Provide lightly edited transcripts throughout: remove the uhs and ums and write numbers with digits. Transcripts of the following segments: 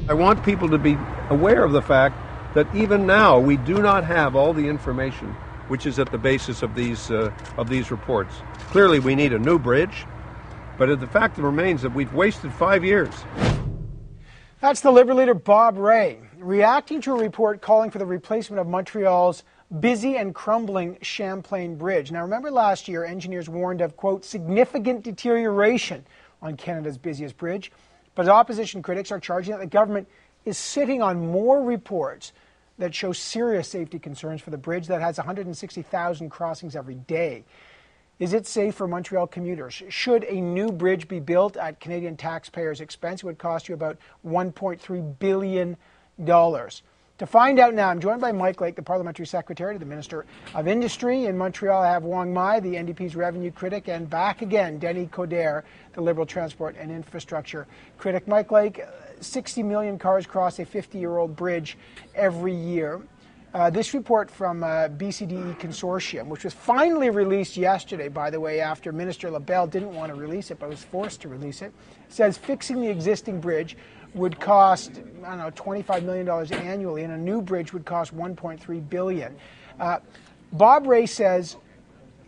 I want people to be aware of the fact that even now we do not have all the information which is at the basis of these reports. Clearly we need a new bridge, but the fact remains that we've wasted 5 years. That's the Liberal leader Bob Rae, reacting to a report calling for the replacement of Montreal's busy and crumbling Champlain Bridge. Now, remember last year, engineers warned of, quote, significant deterioration on Canada's busiest bridge. But opposition critics are charging that the government is sitting on more reports that show serious safety concerns for the bridge that has 160,000 crossings every day. Is it safe for Montreal commuters? Should a new bridge be built at Canadian taxpayers' expense? It would cost you about $1.3 billion. To find out now, I'm joined by Mike Lake, the Parliamentary Secretary to the Minister of Industry. In Montreal, I have Wong Mai, the NDP's revenue critic, and back again, Denis Codere, the Liberal transport and infrastructure critic. Mike Lake, 60 million cars cross a 50-year-old bridge every year. This report from BCDE Consortium, which was finally released yesterday, by the way, after Minister LaBelle didn't want to release it, but was forced to release it, says fixing the existing bridge would cost, I don't know, $25 million annually, and a new bridge would cost $1.3 billion. Bob Rae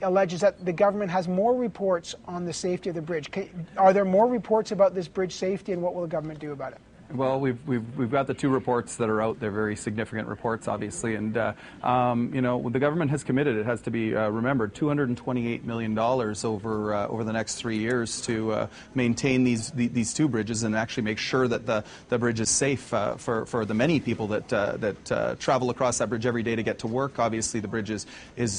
alleges that the government has more reports on the safety of the bridge. Are there more reports about this bridge safety, and what will the government do about it? Well, we've got the two reports that are out. They're very significant reports, obviously, and you know, the government has committed. It has to be remembered, $228 million over the next 3 years to maintain these two bridges and actually make sure that the bridge is safe for the many people that travel across that bridge every day to get to work. Obviously, the bridge is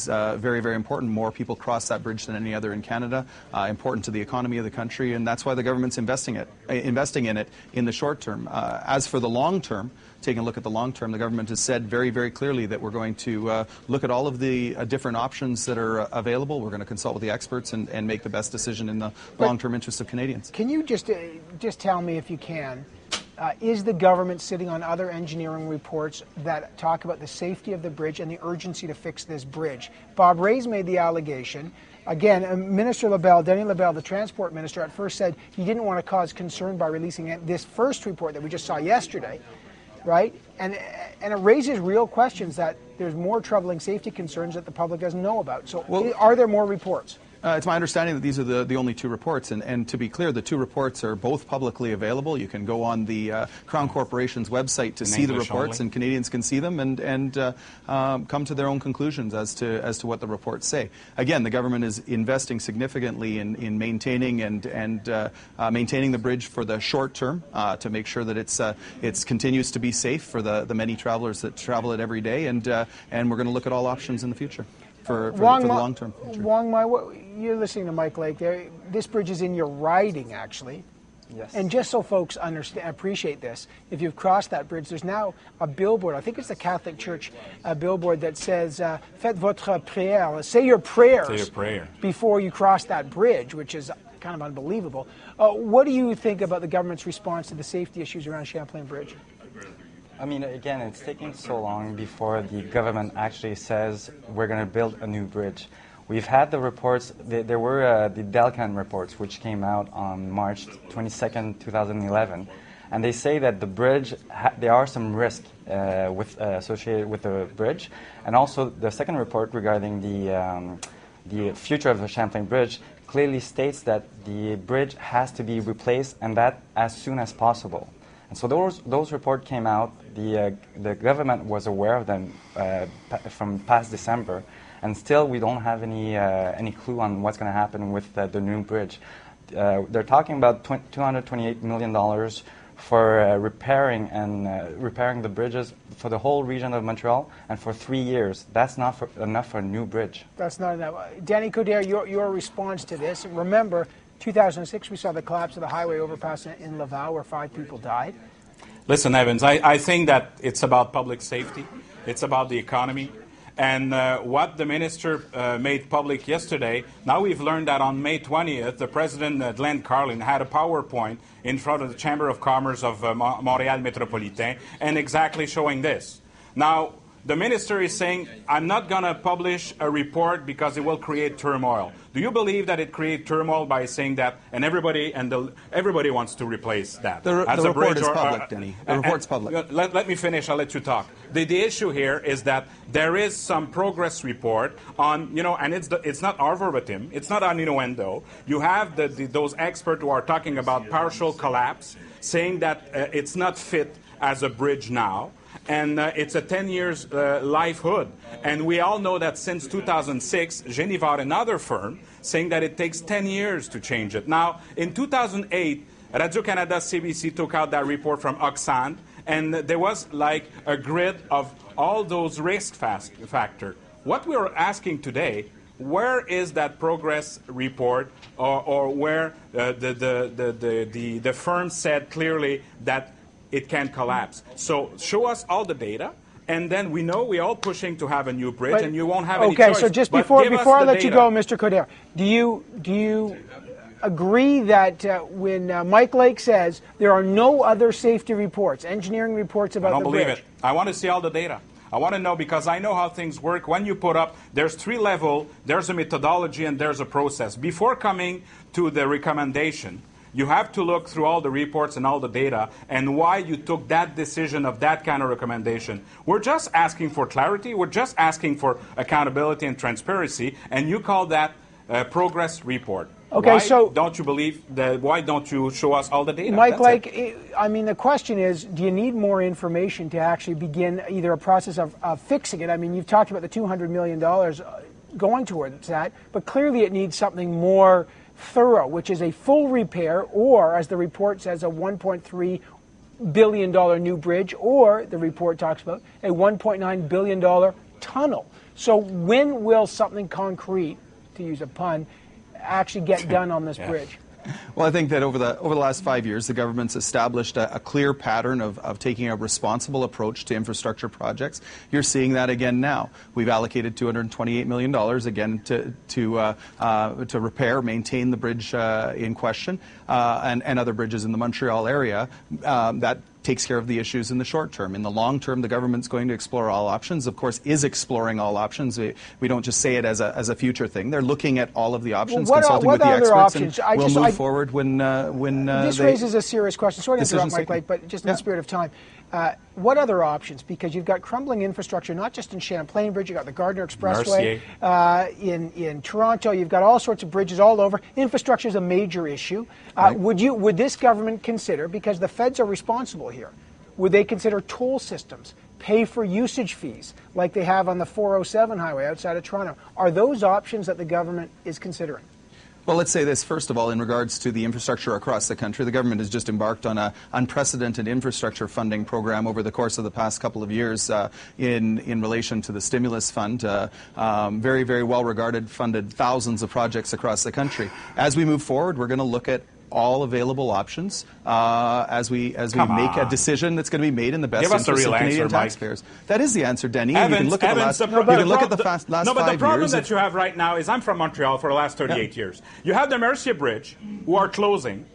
very, very important. More people cross that bridge than any other in Canada. Important to the economy of the country, and that's why the government's investing in it in the short term. As for the long term, taking a look at the long term, the government has said very, very clearly that we're going to look at all of the different options that are available. We're going to consult with the experts and make the best decision in the long-term interest of Canadians. Can you just tell me, if you can, is the government sitting on other engineering reports that talk about the safety of the bridge and the urgency to fix this bridge? Bob Rae's made the allegation. Again, Minister LaBelle, Denis LaBelle, the transport minister, at first said he didn't want to cause concern by releasing this first report that we just saw yesterday, right? And it raises real questions that there's more troubling safety concerns that the public doesn't know about. So are there more reports? It's my understanding that these are the only two reports, and to be clear, the two reports are both publicly available. You can go on the Crown Corporation's website to see the reports, and Canadians can see them and come to their own conclusions as to what the reports say. Again, the government is investing significantly in maintaining and maintaining the bridge for the short term to make sure that it continues to be safe for the many travelers that travel it every day, and we're going to look at all options in the future. For the long-term future. Wong Mai, you're listening to Mike Lake there. This bridge is in your riding, actually. Yes. And just so folks appreciate this, if you've crossed that bridge, there's now a billboard. I think it's the Catholic Church billboard that says, "Faites votre prière," say your prayers before you cross that bridge, which is kind of unbelievable. What do you think about the government's response to the safety issues around Champlain Bridge? I mean, again, it's taking so long before the government actually says we're going to build a new bridge. We've had the reports, there were the Delcan reports, which came out on March 22nd, 2011, and they say that the bridge, there are some risks associated with the bridge, and also the second report regarding the future of the Champlain Bridge clearly states that the bridge has to be replaced, and that as soon as possible. And so those reports came out. The government was aware of them from past December, and still we don't have any clue on what's going to happen with the new bridge. They're talking about $228 million for repairing the bridges for the whole region of Montreal, and for 3 years. That's not enough for a new bridge. That's not enough. Denis Codere, your response to this? Remember, 2006, we saw the collapse of the highway overpass in Laval where 5 people died. Listen, Evans, I think that it's about public safety. It's about the economy. And what the minister made public yesterday, now we've learned that on May 20th, the president, Glenn Carlin, had a PowerPoint in front of the Chamber of Commerce of Montreal Metropolitain and exactly showing this. Now, the minister is saying, I'm not going to publish a report because it will create turmoil. Do you believe that it creates turmoil by saying that, and everybody wants to replace that? The report is public, Denis. The report's public. Let me finish. I'll let you talk. The issue here is that there is some progress report on, and it's not our verbatim. It's not an innuendo. You have those experts who are talking about partial collapse, saying that it's not fit as a bridge now. And it's a 10 years lifehood. And we all know that since 2006, Geneva, another firm, saying that it takes 10 years to change it. Now, in 2008, Radio-Canada CBC took out that report from Oxfam, and there was like a grid of all those risk factors. What we're asking today, where is that progress report, or where the firm said clearly that it can collapse? So show us all the data, and then we know we're all pushing to have a new bridge, and you won't have any choice. Okay, so just before I let you go, Mr. Codere, do you agree that when Mike Lake says there are no other safety reports, engineering reports about the bridge? I don't believe it. I want to see all the data. I want to know, because I know how things work. When you put up, there's 3 levels, there's a methodology, and there's a process. Before coming to the recommendation, you have to look through all the reports and all the data and why you took that decision of that kind of recommendation. We're just asking for clarity. We're just asking for accountability and transparency, and you call that a progress report. Okay, why so don't you believe that? Why don't you show us all the data? Mike Lake, I mean, the question is, do you need more information to actually begin either a process of fixing it? I mean, you've talked about the $200 million going towards that, but clearly it needs something more thorough, which is a full repair, or, as the report says, a $1.3 billion new bridge, or the report talks about a $1.9 billion tunnel. So when will something concrete, to use a pun, actually get done on this bridge? Well, I think that over the last 5 years, the government's established a clear pattern of taking a responsible approach to infrastructure projects. You're seeing that again now. We've allocated $228 million again to repair, maintain the bridge in question, and other bridges in the Montreal area. That takes care of the issues in the short term. In the long term, the government's going to explore all options. Of course, is exploring all options. We don't just say it as a future thing. They're looking at all of the options, consulting with the experts, and we'll move forward when this raises a serious question. Sorry to interrupt, Mike Lake, but just in the spirit of time. What other options? Because you've got crumbling infrastructure, not just in Champlain Bridge, you've got the Gardner Expressway in Toronto, you've got all sorts of bridges all over. Infrastructure is a major issue. Right. Would this government consider, because the feds are responsible here, would they consider toll systems, pay for usage fees, like they have on the 407 highway outside of Toronto? Are those options that the government is considering? Well, let's say this. First of all, in regards to the infrastructure across the country, the government has just embarked on an unprecedented infrastructure funding program over the course of the past couple of years in relation to the stimulus fund. Very, very well regarded, funded thousands of projects across the country. As we move forward, we're going to look at all available options as we make a decision that's going to be made in the best interest of Canadian taxpayers. That is the answer, Denis. You can look at the last 5 years. No, but the problem that you have right now is, I'm from Montreal for the last 38 years. You have the Mercier Bridge, who are closing,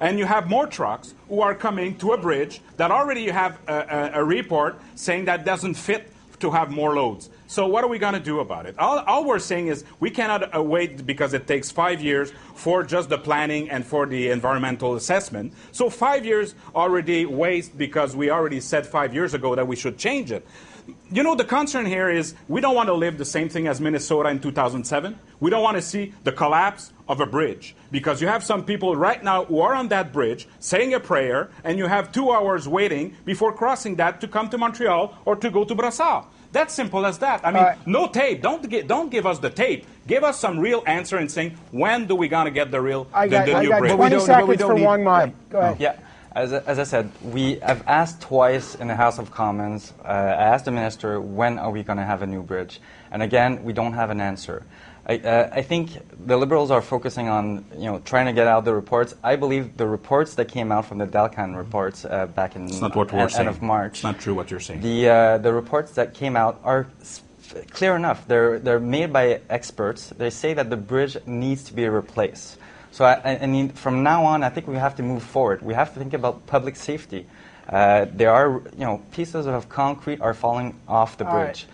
and you have more trucks who are coming to a bridge that already you have a report saying that doesn't fit to have more loads. So what are we going to do about it? All we're saying is we cannot wait, because it takes 5 years for just the planning and for the environmental assessment. So 5 years already waste, because we already said 5 years ago that we should change it. You know, the concern here is we don't want to live the same thing as Minnesota in 2007. We don't want to see the collapse of a bridge, because you have some people right now who are on that bridge saying a prayer, and you have 2 hours waiting before crossing that to come to Montreal or to go to Brassard. That's simple as that. I mean, no tape. Don't give us the tape. Give us some real answer in saying, when do we gonna get the new bridge? I got 20 seconds for Wong Mai. Go ahead. Yeah. As I said, I've asked twice in the House of Commons. I asked the minister, when are we going to have a new bridge? And again, we don't have an answer. I think the Liberals are focusing on trying to get out the reports. I believe the reports that came out from the Dalcan reports back in end of March. It's not true what you're saying. The reports that came out are clear enough. They're made by experts. They say that the bridge needs to be replaced. So I mean, from now on, I think we have to move forward. We have to think about public safety. There are, pieces of concrete are falling off the bridge.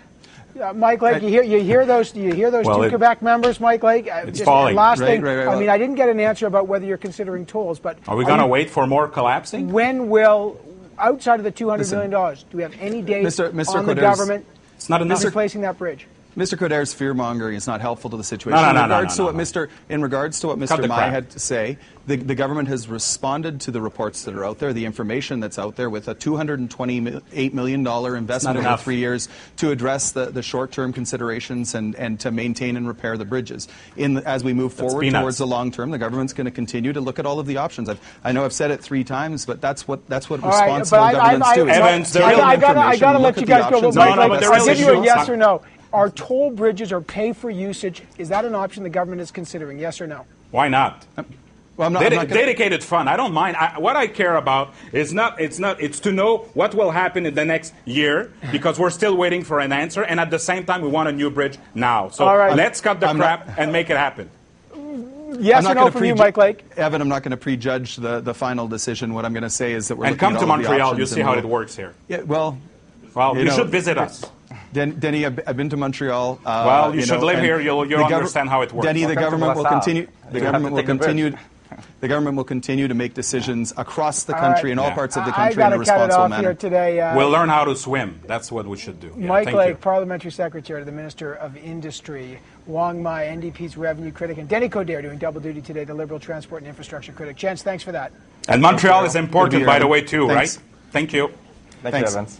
Mike Lake, you hear those two Quebec members, Mike Lake? It's falling. Last thing, right. I mean, I didn't get an answer about whether you're considering tolls, but are we going to wait for more collapsing? When will, outside of the $200 million, do we have any date Mr. on the government it's not enough. replacing that bridge? Mr. Codere's fear-mongering is not helpful to the situation. In regards to what Mr. Mai had to say, the government has responded to the reports that are out there, the information that's out there, with a $228 million investment over 3 years to address the short-term considerations and to maintain and repair the bridges. As we move forward towards the long term, the government's going to continue to look at all of the options. I know I've said it 3 times, but that's what responsible governments do. Evans, I got to let you guys go. I'll give you a yes or no. Are toll bridges or pay for usage, is that an option the government is considering, yes or no? Why not? Well, I'm not dedicated fund. I don't mind. What I care about is it's to know what will happen in the next year, because we're still waiting for an answer, and at the same time we want a new bridge now. So let's cut the crap and make it happen. Yes or no from you, Mike Lake? Evan, I'm not going to prejudge the final decision. What I'm going to say is that we're looking at all come to Montreal. You see how it we'll works here. Yeah, well, you should visit us. Denny, I've been to Montreal. Well, you should live here. You'll understand how it works. Denny, the government will continue. The government will continue to make decisions across the country in all parts of the country in a responsible manner. Here today. We'll learn how to swim. That's what we should do. Mike Lake, Parliamentary Secretary to the Minister of Industry. Wong Mai, NDP's revenue critic, and Denis Codere doing double duty today, the Liberal transport and infrastructure critic. Gents, thanks for that. And Montreal is important, by the way, too, right? Thank you. Thank you, Evans.